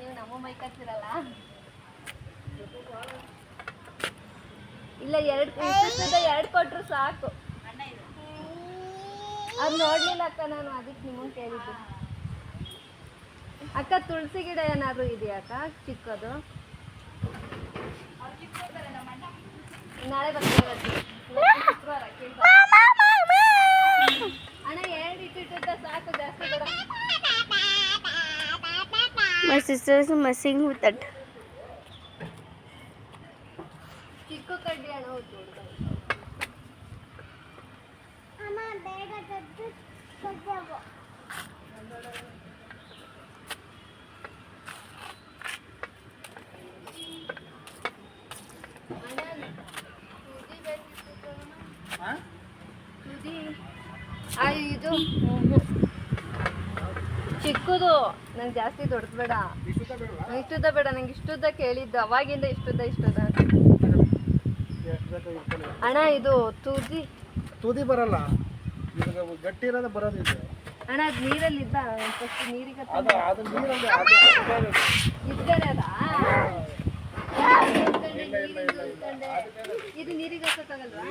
ನೀವು ನಮ್ಮ ಮೈ ಕಚ್ಚಿರಲ್ಲ. ಇಲ್ಲ ಎರಡು ಕೊಟ್ರು ಸಾಕು. ಅದು ನೋಡ್ಲಿಲ್ಲ ಅಕ್ಕ, ನಾನು ಅದಕ್ಕೆ ನಿಮಗೆ ಕೇಳಿದ್ದು. ಅಕ್ಕ ತುಳಸಿ ಗಿಡ ಏನಾದ್ರು ಇದೆಯಾ ಅಕ್ಕ ಚಿಕ್ಕದು? ನಾಳೆ ಬರ್ತೀವಿ ಅಣ್ಣ. ಎರಡು ಇಟ್ಟಿಟ್ಟ ಸಾಕು, ಜಾಸ್ತಿ ಬೇಡ. My sister is messing with that. ಚಿಕ್ಕ ಕಡ್ಡಿ ಅಣ್ಣ ಹೋಯ್ತು. ಇದು ಚಿಕ್ಕದು, ನಂಗೆ ಜಾಸ್ತಿ ದೊಡ್ಡದು ಬೇಡ. ಇಷ್ಟುದ್ದ ಬೇಡ, ನಂಗೆ ಇಷ್ಟುದ್ದ ಕೇಳಿದ್ದು ಅವಾಗಿಂದ. ಇಷ್ಟುದ್ದ ಅಣ್ಣ. ಇದು ತೂದಿ ಬರಲ್ಲ, ಗಟ್ಟಿ ಇರೋದು ಬರೋದಿದೆ ಅಣ್ಣ. ಅದು ನೀರಲ್ಲಿ ಇದ್ದ ಫಸ್ಟ್ ನೀರಿಗೆ ಇದು ನೀರಿಗೆ ಹಾಕೋಕ್ಕಾಗಲ್ವಾ?